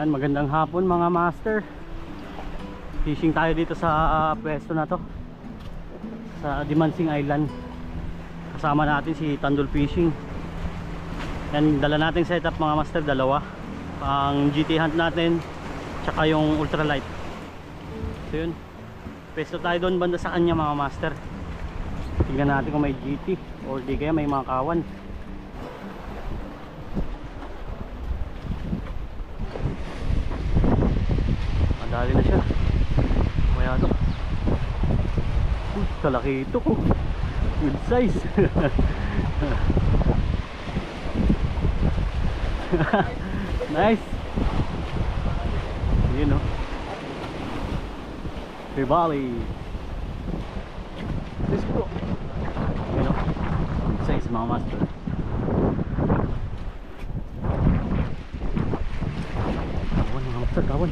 Yan, magandang hapon mga master. Fishing tayo dito sa pwesto na to, sa Dimansing Island. Kasama natin si Tandol Fishing. Yan, dala nating setup mga master, dalawa. Ang GT hunt natin, tsaka yung ultralight. So yun, pwesto tayo doon banda sa kanya mga master. Tingnan natin kung may GT or di kaya may mga kawan. Madali na siya. Kaya to. Kalaki ito ko. Good size. Nice. Yun o. Tribali. Let's go. Yun o. Good size mga master. Kawan mga master, kawan.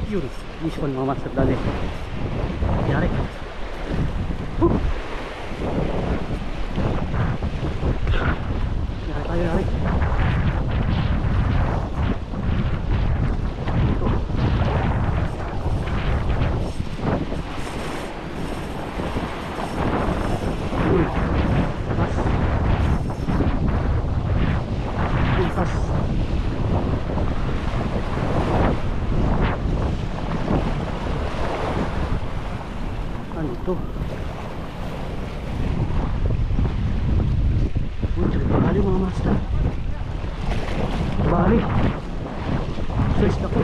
Yun, this one mga master, dali. Yari. Yari tayo, yari. Ano ito? Uy, bali mga master. Bali. Size na po.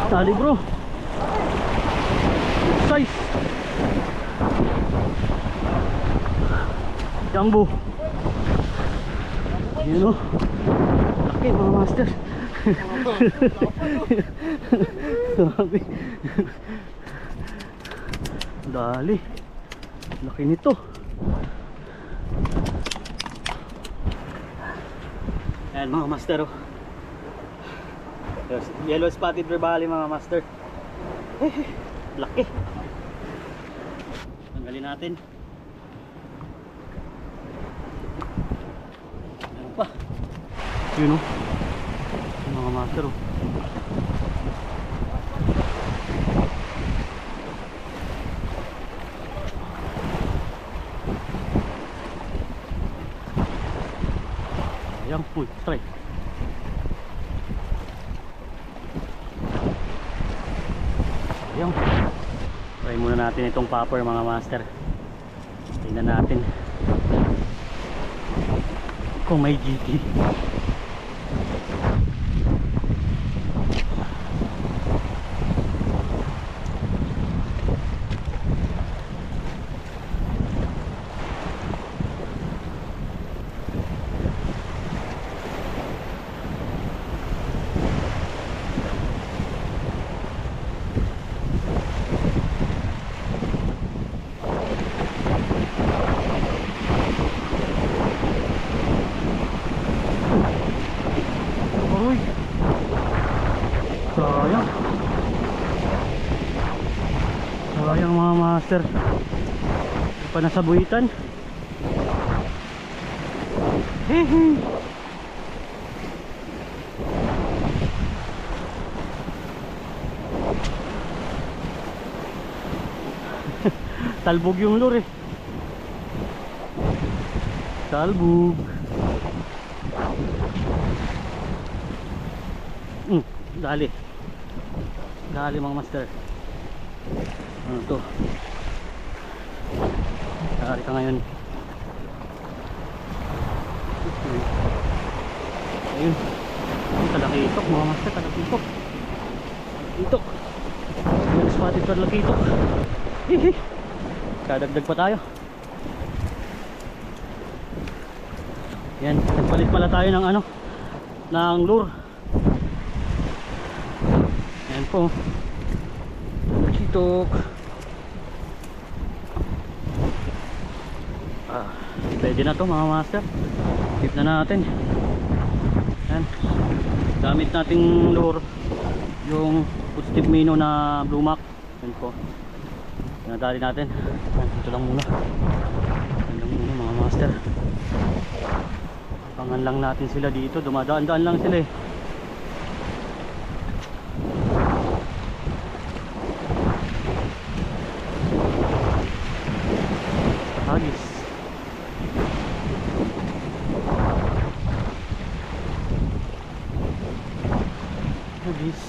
Tali bro. Size jumbo. Yun o, laki mga master. Sabi dali, laki nito. Ayan mga master o. Yellow spotted tribali mga master. Laki. Tanggalin natin. Ano pa? Yun o. Mga master o. Ayan, full strike. Ayan. Try muna natin itong popper mga master. Tingnan natin kung may GT. Sayang mga master, hindi pa nasabuitan. Hehe. Talbog yung lure eh. Talbog. Dali. Dali mga master. Ano to? Dari ka ngayon. Ayun. Ay, talakitok mga master, talakitok. Talakitok. Yung spotted per lakitok. Hihi. Kadagdag pa tayo. Yan, nagpalit pala tayo ng ano, ng lure. Yan po. Tutok. Pwede na to mga master. Tip na natin. Yan. Gamit nating lure yung Footstep Mino na Blue Mac. Yan po. Nadali natin. Yan, ito lang muna. Ito lang muna mga master. Pangan lang natin sila dito. Dumadaan-daan lang sila eh. Hagis. Hagis.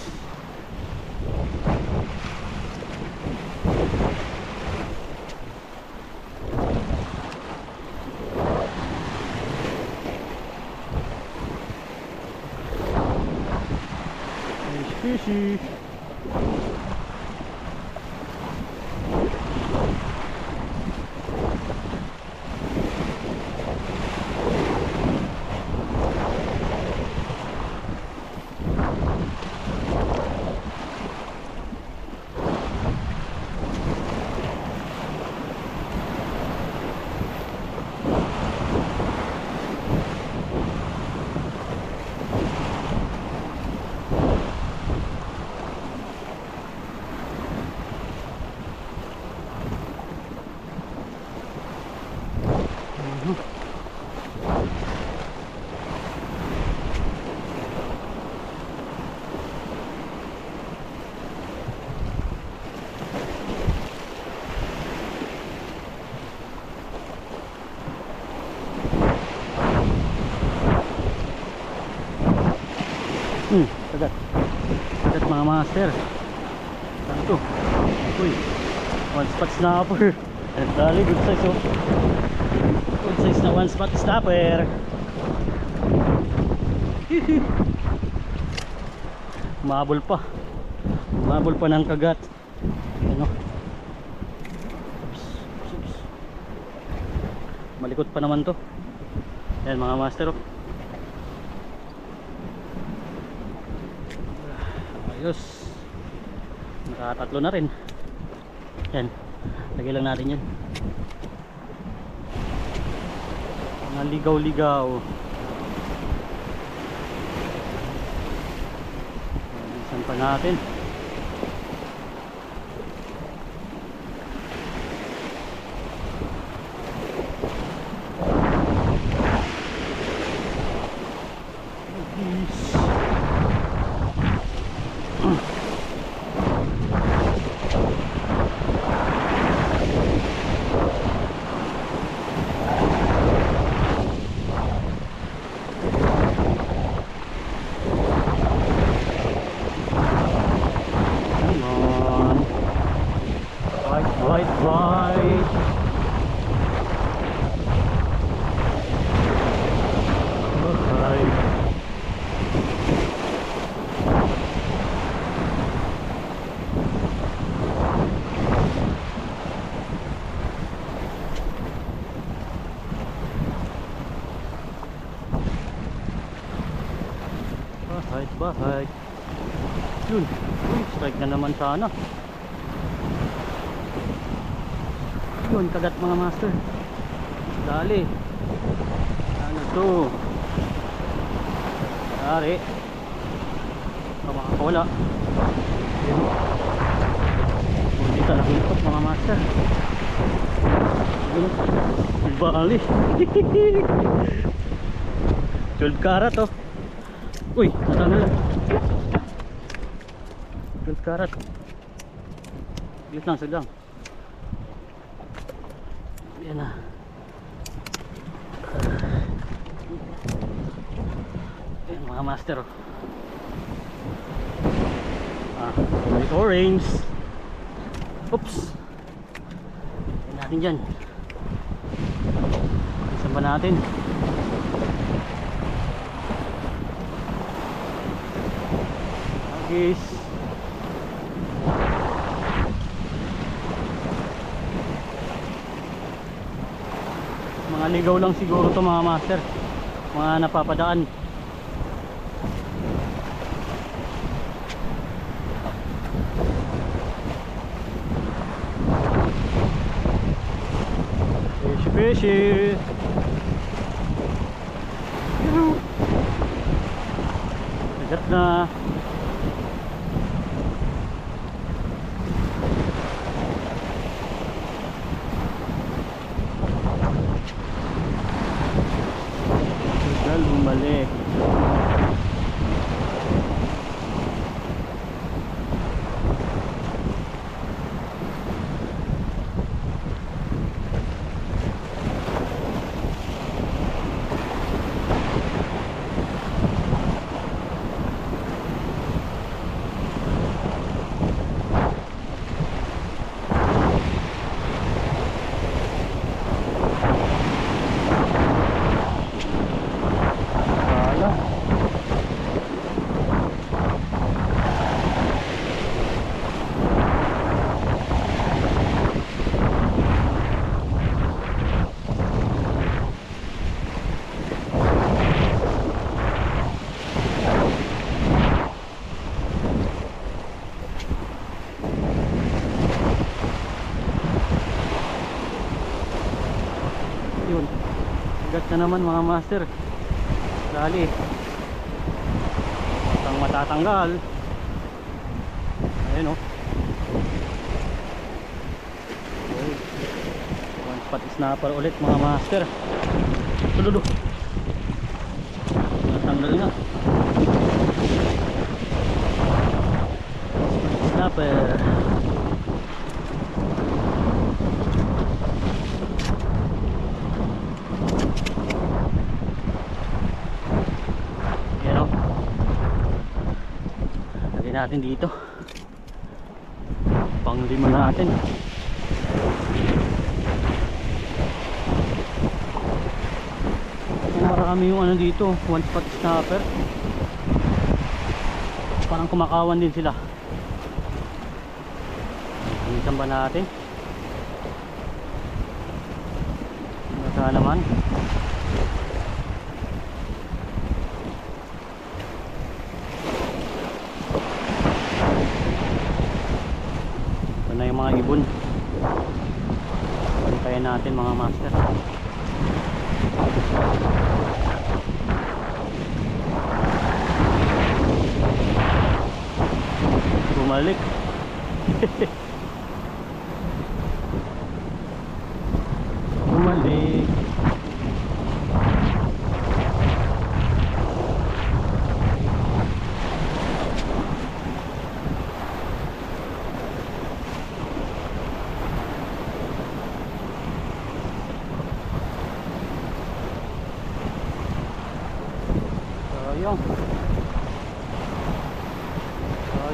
Fishy. Sagat. Sagat mga master. Saan ito? Uy. One spot snapper. And dali, good size oh. Good size na one spot snapper. Umabol pa. Umabol pa ng kagat. Ano? Malikot pa naman to. Yan mga master oh. Ayos. Nakatatlo na rin. Yan. Lagay lang natin yan. Mga ligaw-ligaw. Isan pa natin. Bahay. Yun. Uy, strike na naman sana. Yun, kagat mga master. Dali. Ano to? Dari. Makakawala. Yun. Hindi ka nakikot mga master. Yun. Bali. 12 karat oh. Uy, natanggal lang. 12 karat. Bilis lang, sagang. Yan na. Ayan mga master oh. May orange. Oops. Ayan natin dyan. Isan pa natin. Guys, mga ligaw lang siguro to mga master, mga napapadaan. Fishy. Agad na. Agad bumalik. Yun, agad na naman mga master. Dali matang matatanggal. Ayun oh. Okay. One spot snapper ulit mga master. Tuludo natanggal na. Snapper. Natin dito pang lima natin. Marami yung ano dito, one spot snapper, parang kumakawan din sila. Inisan ba natin? Baka naman na yung mga ibon. Pantayin natin mga master. Bumalik. Bumalik.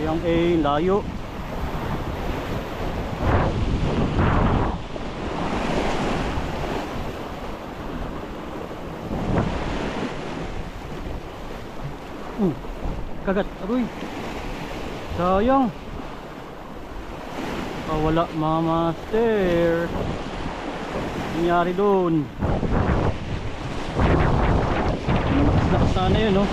Sayang layo. Kagat, aroy. Sayang. Wala mga master. Nangyari doon. Lakas sana yun, no?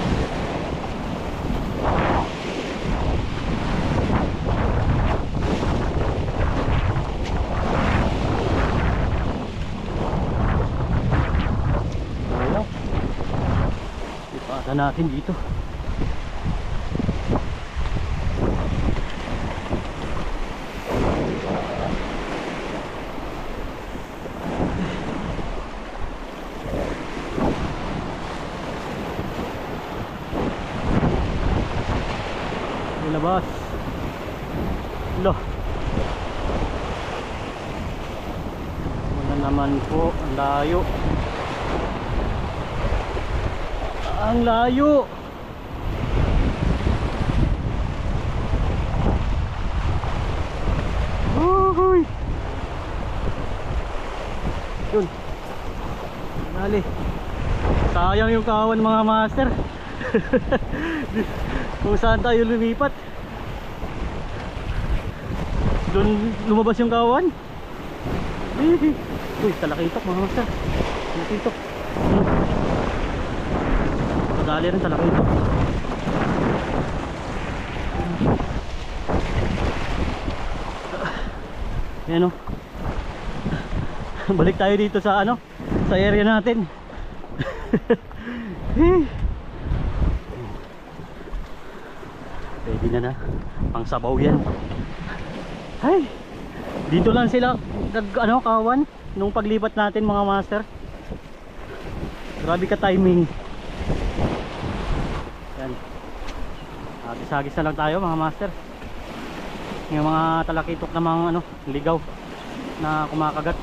Ayan. Ipata natin dito. Labas. Lo. Wala naman po, ang layo. Ang layo. Uhuy. Yun. Dali. Sayang yung kawan mga master. Kung saan tayo lumipat, doon lumabas yung kawan. Uy, talakitok mga master. Talakitok. Madali rin talakitok. Ayan o. Balik tayo dito sa ano, sa area natin. Pwede na pang sabaw yan. Ay, dito lang sila ano, kawan nung paglipat natin mga master. Grabe ka timing. Yan, agis-agis na lang tayo mga master. Yung mga talakitok na mga ano, ligaw na kumakagat.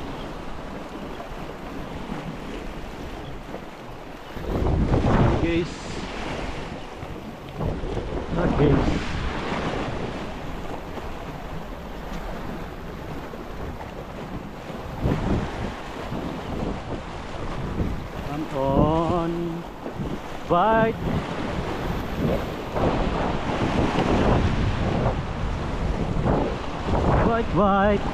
Guys, okay. Come on, bite. Bite, bite.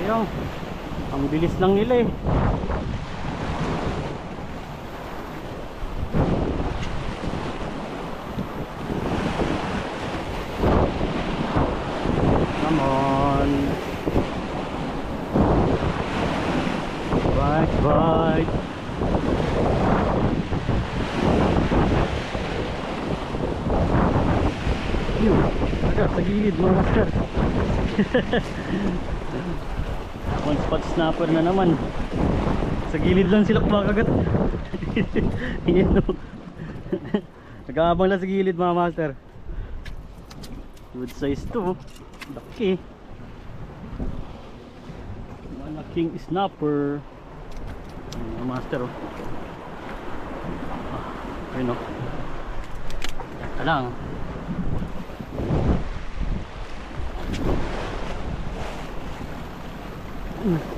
Ayun, ang bilis lang nila eh. Come on, bite, bite. Yun, agad sa gilid mga master. One spot snapper na naman. Sa gilid lang sila kumakagat. Yan o. Nag-aabang lang sa gilid mga master. Good size to. Laki. Malaking snapper. Mga master o. Ayun o. Ito lang.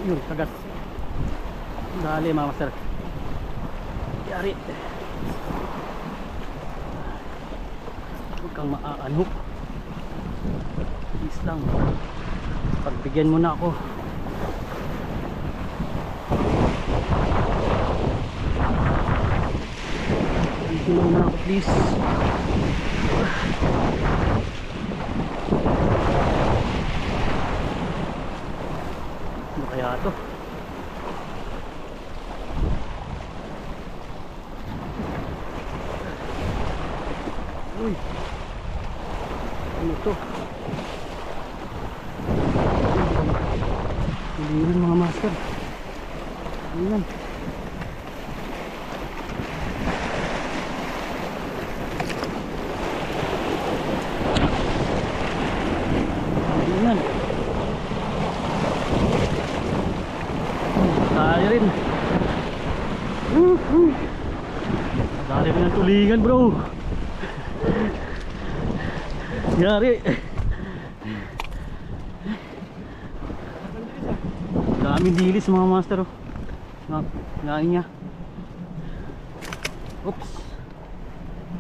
Yun, kagat. Dali mga master. Yari. Huwag kang maaanok. Please lang. Pagbigyan mo na ako. Pagbigyan mo na ako please. Ano kaya ito? Uy, ano ito? Hulihan mga master. Ayan. Ayan. Dali rin. Dali rin ang tulingan bro. Yari. Daming dilis mga master oh. Ngain niya. Oops.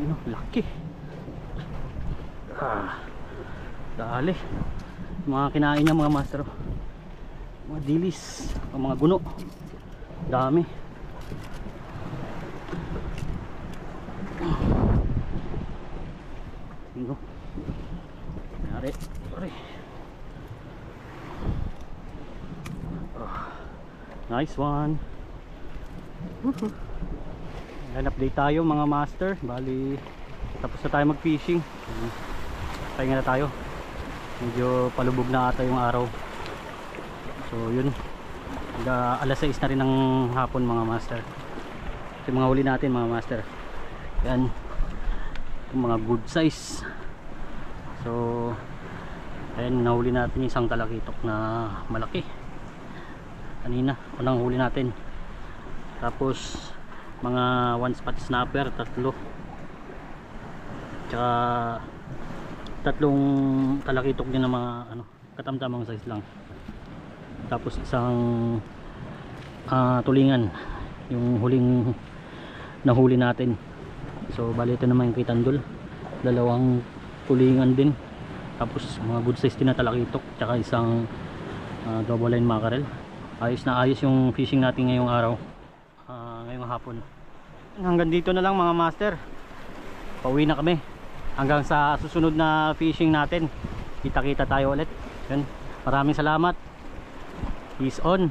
Ano, laki. Dali. Mga kinain niya mga master oh. Mga dilis, mga guno. Dami. Ano? Yari. Sorry. Nice one. Ayan, update tayo mga master. Bali tapos na tayo mag fishing. Pahinga na tayo. Medyo palubog na ata yung araw. So yun, alas 6 na rin ng hapon mga master. Ito yung mga huli natin mga master. Yan, yung mga good size. So ayan, nahuli natin yung isang talakitok na malaki kanina, unang huli natin. Tapos mga one spot snapper, tatlo. Tsaka tatlong talakitok din na mga ano, katamtamang size lang. Tapos isang tulingan, yung huling nahuli natin. So bali ito naman yung kay Tandol, dalawang tulingan din. Tapos mga good size din na talakitok, tsaka isang double line mackerel. Ayos na ayos yung fishing natin ngayong araw, ngayong hapon. hanggang dito na lang mga master. Pauwi na kami. Hanggang sa susunod na fishing natin. Kita-kita tayo ulit. Yun. Maraming salamat. Peace on.